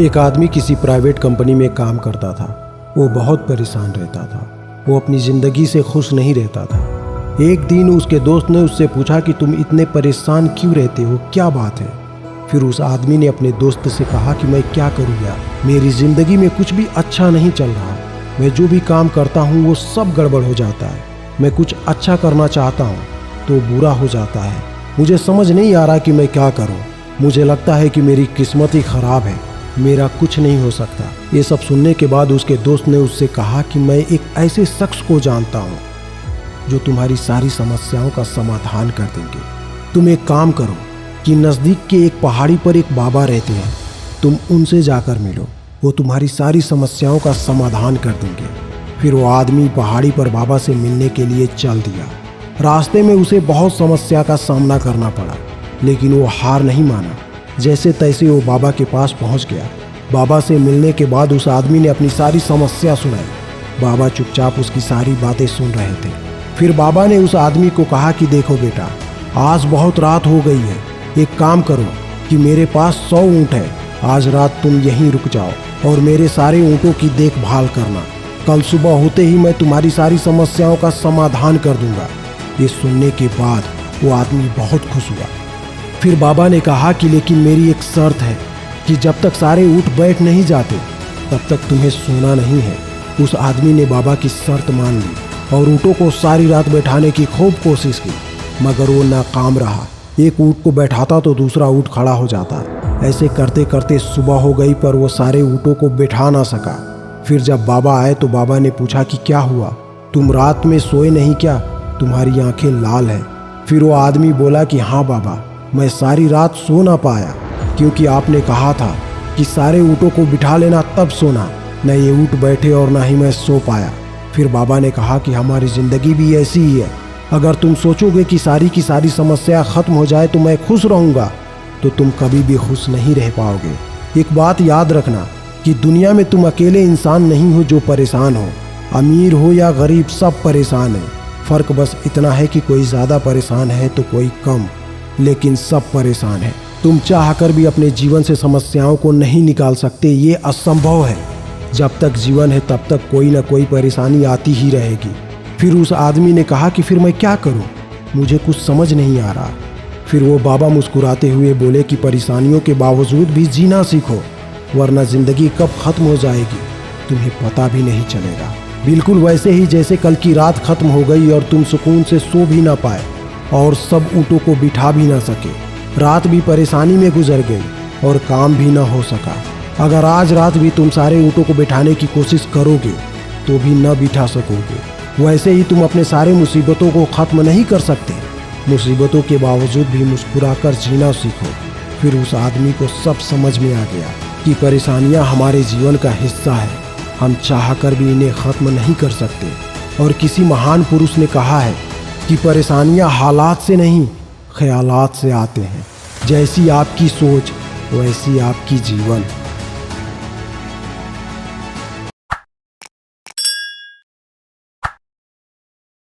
एक आदमी किसी प्राइवेट कंपनी में काम करता था। वो बहुत परेशान रहता था। वो अपनी ज़िंदगी से खुश नहीं रहता था। एक दिन उसके दोस्त ने उससे पूछा कि तुम इतने परेशान क्यों रहते हो, क्या बात है। फिर उस आदमी ने अपने दोस्त से कहा कि मैं क्या करूँ यार, मेरी ज़िंदगी में कुछ भी अच्छा नहीं चल रहा। मैं जो भी काम करता हूँ वो सब गड़बड़ हो जाता है। मैं कुछ अच्छा करना चाहता हूँ तो बुरा हो जाता है। मुझे समझ नहीं आ रहा कि मैं क्या करूँ। मुझे लगता है कि मेरी किस्मत ही ख़राब है, मेरा कुछ नहीं हो सकता। ये सब सुनने के बाद उसके दोस्त ने उससे कहा कि मैं एक ऐसे शख्स को जानता हूँ जो तुम्हारी सारी समस्याओं का समाधान कर देंगे। तुम एक काम करो कि नज़दीक के एक पहाड़ी पर एक बाबा रहते हैं, तुम उनसे जाकर मिलो, वो तुम्हारी सारी समस्याओं का समाधान कर देंगे। फिर वो आदमी पहाड़ी पर बाबा से मिलने के लिए चल दिया। रास्ते में उसे बहुत समस्या का सामना करना पड़ा, लेकिन वो हार नहीं माना। जैसे तैसे वो बाबा के पास पहुंच गया। बाबा से मिलने के बाद उस आदमी ने अपनी सारी समस्या सुनाई। बाबा चुपचाप उसकी सारी बातें सुन रहे थे। फिर बाबा ने उस आदमी को कहा कि देखो बेटा, आज बहुत रात हो गई है, एक काम करो कि मेरे पास 100 ऊँट है, आज रात तुम यहीं रुक जाओ और मेरे सारे ऊँटों की देखभाल करना। कल सुबह होते ही मैं तुम्हारी सारी समस्याओं का समाधान कर दूंगा। ये सुनने के बाद वो आदमी बहुत खुश हुआ। फिर बाबा ने कहा कि लेकिन मेरी एक शर्त है कि जब तक सारे ऊँट बैठ नहीं जाते तब तक तुम्हें सोना नहीं है। उस आदमी ने बाबा की शर्त मान ली और ऊँटों को सारी रात बैठाने की खूब कोशिश की, मगर वो नाकाम रहा। एक ऊँट को बैठाता तो दूसरा ऊँट खड़ा हो जाता। ऐसे करते करते सुबह हो गई, पर वो सारे ऊँटों को बैठा ना सका। फिर जब बाबा आए तो बाबा ने पूछा कि क्या हुआ, तुम रात में सोए नहीं क्या, तुम्हारी आंखें लाल हैं। फिर वो आदमी बोला कि हाँ बाबा, मैं सारी रात सो ना पाया क्योंकि आपने कहा था कि सारे ऊँटों को बिठा लेना तब सोना। न ये ऊँट बैठे और ना ही मैं सो पाया। फिर बाबा ने कहा कि हमारी ज़िंदगी भी ऐसी ही है। अगर तुम सोचोगे कि सारी की सारी समस्या ख़त्म हो जाए तो मैं खुश रहूँगा, तो तुम कभी भी खुश नहीं रह पाओगे। एक बात याद रखना कि दुनिया में तुम अकेले इंसान नहीं हो जो परेशान हो। अमीर हो या गरीब, सब परेशान है। फ़र्क बस इतना है कि कोई ज़्यादा परेशान है तो कोई कम, लेकिन सब परेशान है। तुम चाह कर भी अपने जीवन से समस्याओं को नहीं निकाल सकते, ये असंभव है। जब तक जीवन है तब तक कोई ना कोई परेशानी आती ही रहेगी। फिर उस आदमी ने कहा कि फिर मैं क्या करूं, मुझे कुछ समझ नहीं आ रहा। फिर वो बाबा मुस्कुराते हुए बोले कि परेशानियों के बावजूद भी जीना सीखो, वरना ज़िंदगी कब ख़त्म हो जाएगी तुम्हें पता भी नहीं चलेगा। बिल्कुल वैसे ही जैसे कल की रात ख़त्म हो गई और तुम सुकून से सो भी ना पाए और सब ऊँटों को बिठा भी ना सके। रात भी परेशानी में गुजर गई और काम भी ना हो सका। अगर आज रात भी तुम सारे ऊँटों को बिठाने की कोशिश करोगे तो भी न बिठा सकोगे। वैसे ही तुम अपने सारे मुसीबतों को ख़त्म नहीं कर सकते। मुसीबतों के बावजूद भी मुस्कुराकर जीना सीखो। फिर उस आदमी को सब समझ में आ गया कि परेशानियां हमारे जीवन का हिस्सा है, हम चाहकर भी इन्हें ख़त्म नहीं कर सकते। और किसी महान पुरुष ने कहा है कि परेशानियां हालात से नहीं, ख्यालात से आते हैं। जैसी आपकी सोच वैसी आपकी जीवन।